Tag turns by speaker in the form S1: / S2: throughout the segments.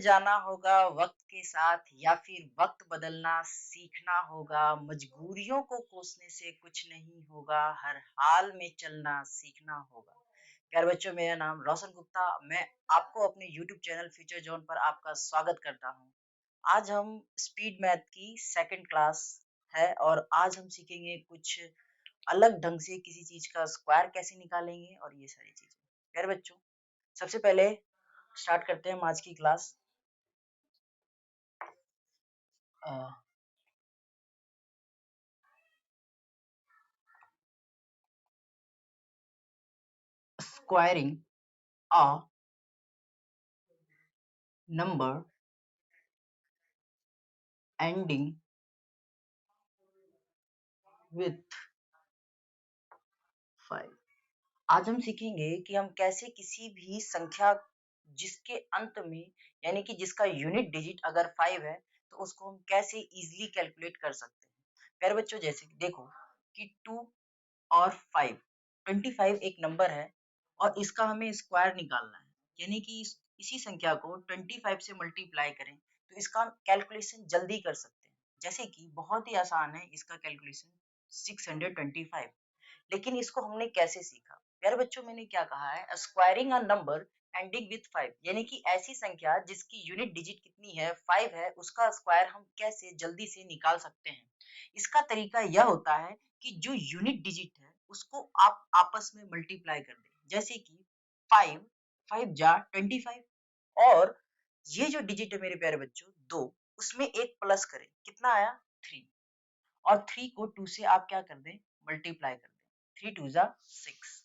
S1: जाना होगा वक्त के साथ या फिर वक्त बदलना सीखना होगा, मजबूरियों को कोसने से कुछ नहीं होगा, हर हाल में चलना सीखना होगा। प्यारे बच्चों, मेरा नाम रोशन गुप्ता, मैं आपको अपने यूट्यूब चैनल फ्यूचर जोन पर आपका स्वागत करता हूँ। आज हम स्पीड मैथ की सेकंड क्लास है और आज हम सीखेंगे कुछ अलग ढंग से किसी चीज का स्क्वायर कैसे निकालेंगे और ये सारी चीजें। प्यारे बच्चों, सबसे पहले स्टार्ट करते हैं हम आज की class. Squaring a number ending with 5। आज हम सीखेंगे कि हम कैसे किसी भी संख्या जिसके अंत में यानी कि जिसका यूनिट डिजिट अगर 5 है तो उसको हम कैसे इजीली कैलकुलेट कर सकते हैं। प्यारे बच्चों, जैसे कि देखो कि 2 और 5 25 एक नंबर है और इसका हमें स्क्वायर निकालना है, यानी कि इसी संख्या को 25 से मल्टीप्लाई करें तो इसका कैलकुलेशन जल्दी कर सकते हैं। जैसे कि बहुत ही आसान है इसका कैलकुलेशन 625। लेकिन इसको हमने कैसे सीखा? प्यारे बच्चों, मैंने क्या कहा है, squaring a number ending with 5, यानी कि ऐसी संख्या जिसकी यूनिट डिजिट कितनी है 5 है, उसका स्क्वायर हम कैसे जल्दी से निकाल सकते हैं। इसका तरीका यह होता है कि जो यूनिट डिजिट है उसको आप आपस में मल्टीप्लाई कर दें। जैसे कि 5 5 जा 25 और ये जो डिजिट है मेरे प्यारे बच्चों 2, उसमें एक प्लस करें, कितना आया 3, और 3 को 2 से आप क्या कर दें, मल्टीप्लाई कर दें, 3 2 जा 6।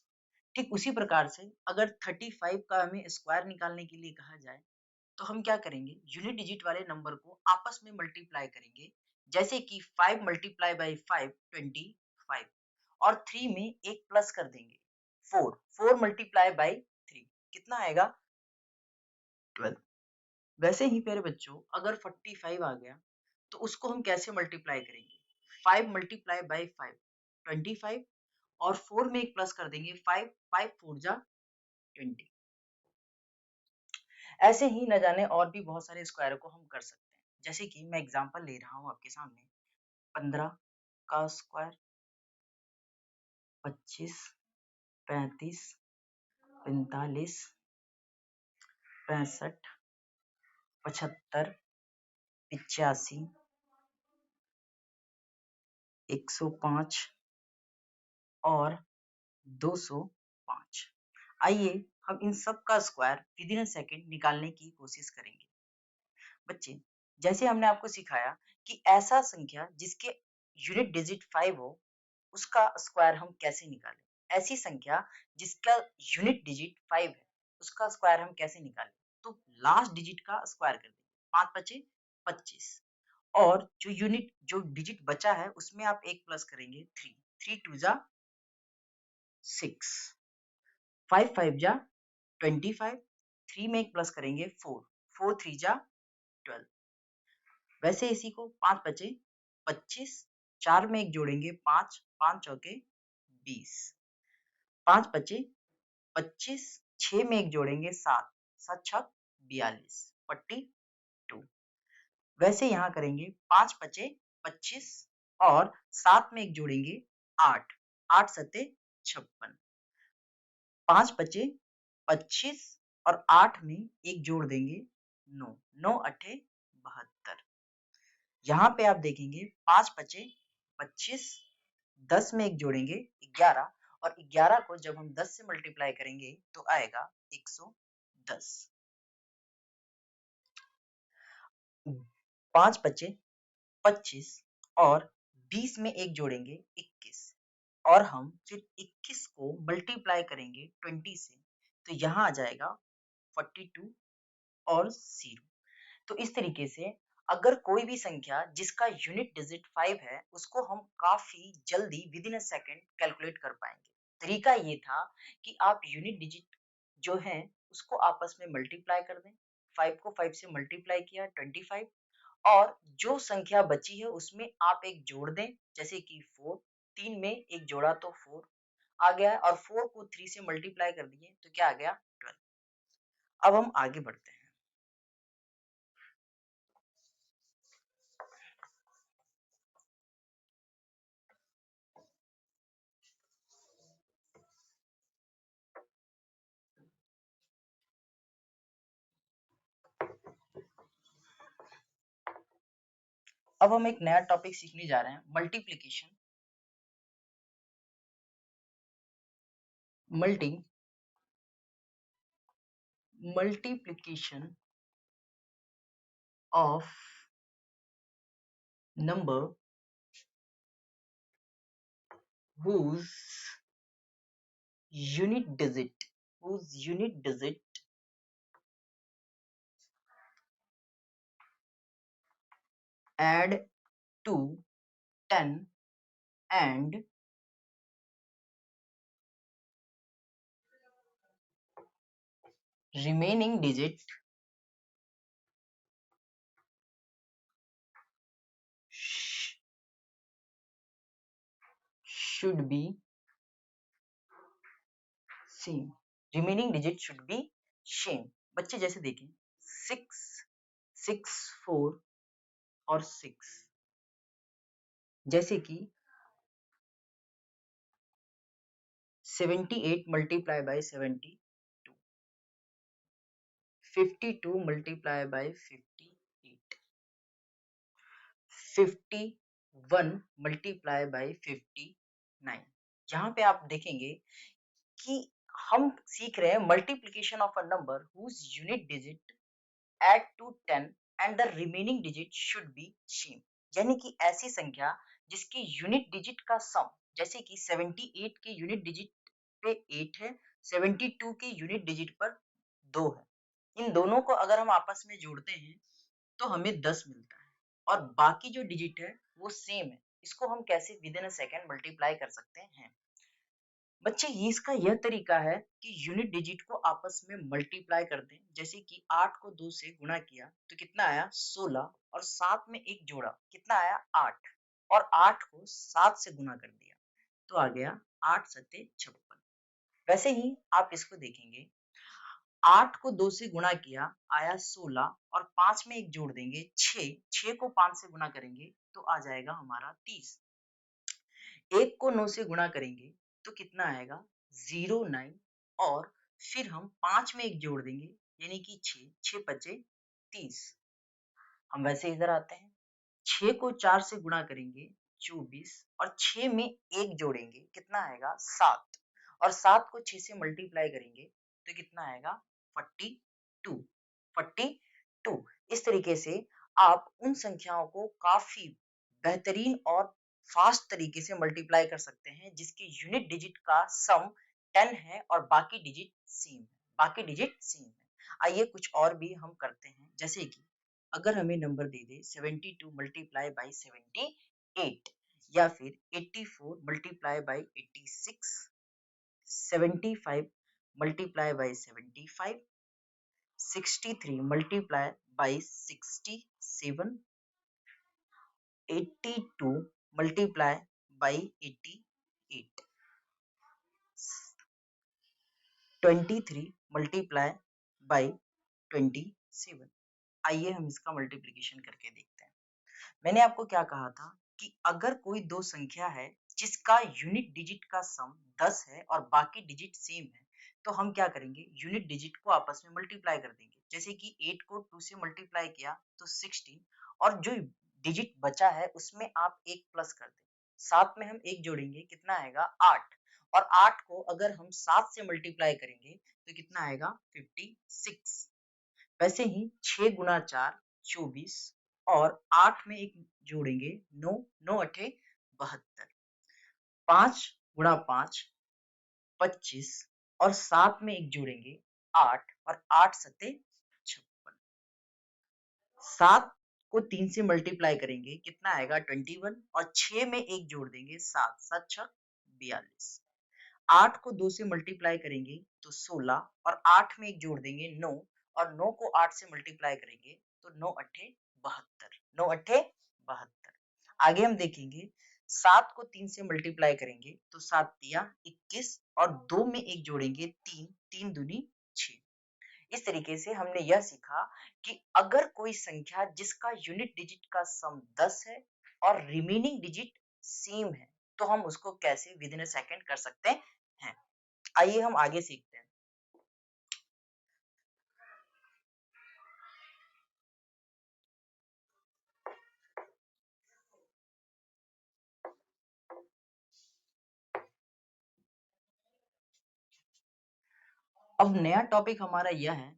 S1: ठीक उसी प्रकार से अगर 35 का हमें स्क्वायर निकालने के लिए कहा जाए तो हम क्या करेंगे, यूनिट डिजिट वाले नंबर को आपस में मल्टीप्लाई करेंगे। जैसे कि 5 मल्टीप्लाई बाई 5 25 और 3 में एक प्लस कर देंगे 4 4 मल्टीप्लाई बाई 3 कितना आएगा 12। वैसे ही प्यारे बच्चों, अगर 45 आ गया तो उसको हम कैसे मल्टीप्लाई करेंगे, 5 मल्टीप्लाई बाई 5 25 और 4 में एक प्लस कर देंगे 5 5 4 जा 20। ऐसे ही न जाने और भी बहुत सारे स्क्वायर को हम कर सकते हैं। जैसे कि मैं एग्जांपल ले रहा हूँ आपके सामने, 15 का स्क्वायर, 25 35 45 65 75 85 105 और 205। आइए हम इन सब का square with in a second निकालने की कोशिश करेंगे। बच्चे, जैसे हमने आपको सिखाया कि ऐसा संख्या जिसके यूनिट डिजिट 5 हो उसका स्क्वायर हम कैसे निकालें, ऐसी संख्या जिसका यूनिट डिजिट 5 है उसका स्क्वायर हम कैसे निकालें। तो लास्ट डिजिट का स्क्वायर कर देंगे, 5 पचे 25 और जो डिजिट बचा है उसमें आप एक प्लस करेंगे 3 3 2 जा 6 5 5 जा 25 3 में एक प्लस करेंगे 4 4 3 जा 12। वैसे इसी को 5 बचे 25 4 में एक जोड़ेंगे 5 5 चौके 20 5 बचे 25 6 में एक जोड़ेंगे 7 7 छक 42 42। वैसे यहाँ करेंगे 5 बचे 25 और 7 में एक जोड़ेंगे 8 8 सते 56 5 बचे 25 और 8 में एक जोड़ देंगे 9 9 अठे 72। यहाँ पे आप देखेंगे 5 बचे 25 10 में एक जोड़ेंगे 11 और 11 को जब हम 10 से मल्टीप्लाई करेंगे तो आएगा 110। 5 बचे 25 और 20 में एक जोड़ेंगे 21 और हम फिर 21 को मल्टीप्लाई करेंगे 20 से तो यहाँ आ जाएगा 42 और 0। तो इस तरीके से अगर कोई भी संख्या जिसका यूनिट डिजिट 5 है उसको हम काफी जल्दी with in a second calculate कर पाएंगे। तरीका ये था कि आप यूनिट डिजिट जो है उसको आपस में मल्टीप्लाई कर दें, 5 को 5 से मल्टीप्लाई किया 25 और जो संख्या बची है उसमें आप एक जोड़ दें, जैसे कि 4 3 में एक जोड़ा तो 4 आ गया और 4 को 3 से मल्टीप्लाई कर दिए तो क्या आ गया 12। अब हम आगे बढ़ते हैं। अब हम एक नया टॉपिक सीखने जा रहे हैं, multiplication. Multiplication of number whose unit digit add to 10 and remaining digit should be same। Remaining digit should be same. बच्चे जैसे देखें 6, 6, 4 और 6, जैसे कि 78 multiply by 72, 52 multiply by 58, 51 multiply by 59। यहाँ पे आप देखेंगे कि हम सीख रहे हैं multiplication of a number whose unit digit add to 10 and the remaining digit should be same। यानी कि ऐसी संख्या जिसकी यूनिट डिजिट का सम, जैसे कि 78 के यूनिट डिजिट पे 8 है, 72 के यूनिट डिजिट पर 2 है, इन दोनों को अगर हम आपस में जोड़ते हैं तो हमें 10 मिलता है और बाकी जो डिजिट है वो सेम है। इसको हम कैसे with in a second multiply कर सकते हैं? बच्चे ये इसका यह तरीका है कि यूनिट डिजिट को आपस में मल्टीप्लाई कर दें। जैसे कि 8 को 2 से गुणा किया तो कितना आया 16 और 7 में 1 जोड़ा कितना आया 8 और 8 को 7 से गुणा कर दिया तो आ गया 8 सत्ते 56। वैसे ही आप इसको देखेंगे 8 को 2 से गुणा किया आया 16 और 5 में 1 जोड़ देंगे 6, 6 को 5 से गुणा करेंगे तो आ जाएगा हमारा 30। 1 को 9 से गुणा करेंगे तो कितना आएगा 09 और फिर हम 5 में 1 जोड़ देंगे यानी कि 6, 6 पचे 30। हम वैसे इधर आते हैं 6 को 4 से गुणा करेंगे 24 और 6 में 1 जोड़ेंगे कितना आएगा 7 और 7 को 6 से मल्टीप्लाई करेंगे तो कितना आएगा 42, 42। इस तरीके से आप उन संख्याओं को काफी बेहतरीन और फास्ट तरीके से मल्टीप्लाई कर सकते हैं जिसकी यूनिट डिजिट का सम 10 है और बाकी डिजिट सेम है, बाकी डिजिट सेम है। आइए कुछ और भी हम करते हैं, जैसे कि अगर हमें number they they 72 multiply by 78 या फिर 84 multiply by 86, 75 multiply by 75, 63 multiply by 67, 82 multiply by 88, 23 multiply by 27। आइए हम इसका मल्टीप्लिकेशन करके देखते हैं। मैंने आपको क्या कहा था कि अगर कोई दो संख्या है जिसका यूनिट डिजिट का सम 10 है और बाकी डिजिट सेम है तो हम क्या करेंगे यूनिट डिजिट को आपस में मल्टीप्लाई कर देंगे। जैसे कि 8 को 2 से मल्टीप्लाई किया तो 16 और जो डिजिट बचा है उसमें आप एक प्लस कर दें, साथ में हम एक जोड़ेंगे कितना आएगा 8 और 8 को अगर हम 7 से मल्टीप्लाई करेंगे तो कितना आएगा 56। वैसे ही 6 गुना 4 24 और 8 में एक जोड़ेंगे 9, 9 अठे 72, 5 गुणा 5 25 और 7 में एक जोड़ेंगे 8 और 8 सत्ते 56। 7 को 3 से मल्टीप्लाई करेंगे कितना आएगा 21 और 6 में एक जोड़ देंगे 7, 7 छक 42। 8 को 2 से मल्टीप्लाई करेंगे तो 16 और 8 में एक जोड़ देंगे 9 और 9 को 8 से मल्टीप्लाई करेंगे तो 9 अठे 72, 9 अठे 72। आगे हम देखेंगे 7 को 3 से मल्टीप्लाई करेंगे तो 7 तिया 21 और 2 में एक जोड़ेंगे 3, 3 दूनी 6। इस तरीके से हमने यह सीखा कि अगर कोई संख्या जिसका यूनिट डिजिट का सम 10 है और रिमेनिंग डिजिट सेम है तो हम उसको कैसे विद इन अ सेकंड कर सकते हैं। आइए हम आगे सीखते हैं। अब नया टॉपिक हमारा यह है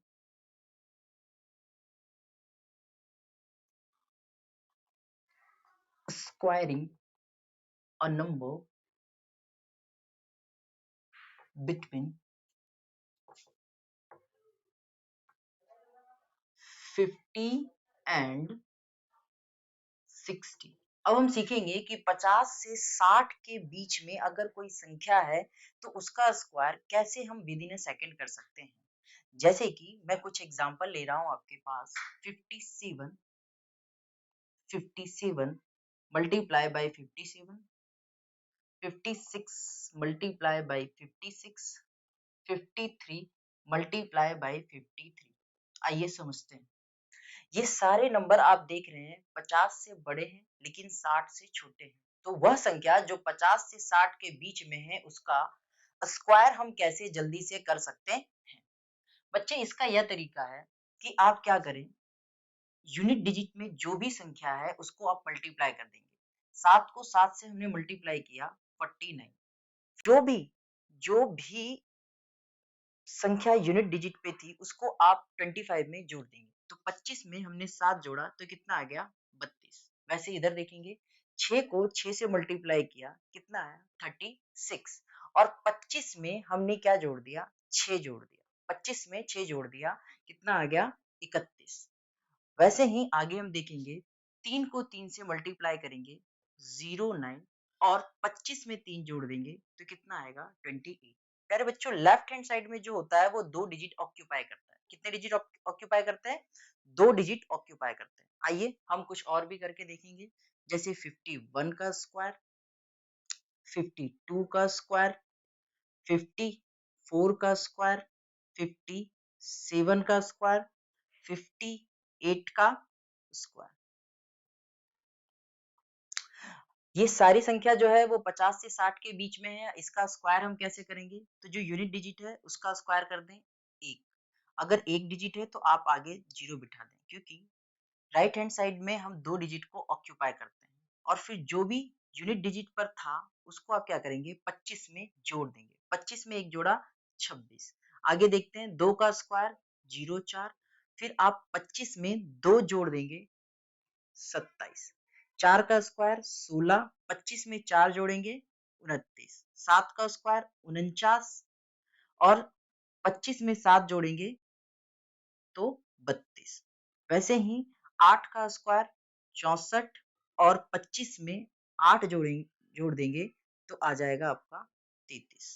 S1: squaring a number between 50 and 60। अब हम सीखेंगे कि 50 से 60 के बीच में अगर कोई संख्या है तो उसका स्क्वायर कैसे हम विद इन अ सेकंड कर सकते हैं। जैसे कि मैं कुछ एग्जांपल ले रहा हूं आपके पास 57 57 multiply by 57 56 multiply by 56 53 multiply by 53। आइए समझते हैं। ये सारे नंबर आप देख रहे हैं 50 से बड़े हैं लेकिन 60 से छोटे हैं। तो वह संख्या जो 50 से 60 के बीच में है उसका स्क्वायर हम कैसे जल्दी से कर सकते हैं। बच्चे इसका यह तरीका है कि आप क्या करें, यूनिट डिजिट में जो भी संख्या है उसको आप मल्टीप्लाई कर देंगे। 7 को 7 से हमने मल्टीप्लाई किया 49। जो भी संख्या यूनिट डिजिट पे थी उसको आप 25 में जोड़ देंगे। तो 25 में हमने 7 जोड़ा तो कितना आ गया 32। वैसे इधर देखेंगे 6 को 6 से मल्टीप्लाई किया कितना आया 36। और 25 में हमने क्या जोड़ दिया 6 जोड़ दिया। 25 में 6 जोड़ दिया कितना आ गया 31। वैसे ही आगे हम देखेंगे 3 को 3 से मल्टीप्लाई करेंगे 09 और 25 में 3 जोड़ देंगे तो कितना आएगा 28। प्यारे बच्चों लेफ्ट हैंड साइड में जो होता है वो 2 डिजिट ऑक्यूपाई करता है। कितने डिजिट ऑक्यूपाई करते हैं 2 डिजिट ऑक्यूपाई करते हैं। आइए हम कुछ और भी करके देखेंगे जैसे 51 का स्क्वायर 52 का स्क्वायर 54 का स्क्वायर 57 का स्क्वायर 58 का स्क्वायर। ये सारी संख्या जो है वो 50 से 60 के बीच में है। इसका स्क्वायर हम कैसे करेंगे, तो जो यूनिट डिजिट है उसका स्क्वायर कर दें 1। अगर 1 डिजिट है तो आप आगे 0 बिठा दें क्योंकि राइट हैंड साइड में हम 2 डिजिट को ऑक्यूपाई करते हैं। और फिर जो भी यूनिट डिजिट पर था उसको आप क्या करेंगे 25 में जोड़ देंगे। 25 में 1 जोड़ा 26। आगे देखते हैं 2 का स्क्वायर 04। फिर आप 25 में 2 जोड़ देंगे 27। 4 का स्क्वायर 16। 25 में 4 जोड़ेंगे 29। 7 का स्क्वायर 49 और 25 में 7 जोड़ेंगे तो 32। वैसे ही 8 का स्क्वायर 64 और 25 में 8 जोड़ देंगे तो आ जाएगा आपका 33।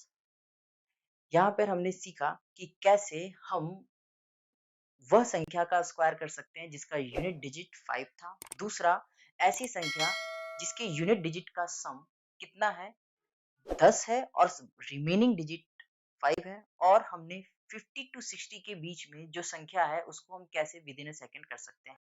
S1: यहाँ पर हमने सीखा कि कैसे हम वह संख्या का स्क्वायर कर सकते हैं जिसका यूनिट डिजिट 5 था। दूसरा, ऐसी संख्या जिसके यूनिट डिजिट का सम कितना है 10 है और रिमेनिंग डिजिट 5 है। और हमने 50 टू 60 के बीच में जो संख्या है उसको हम कैसे विद इन अ सेकंड कर सकते हैं।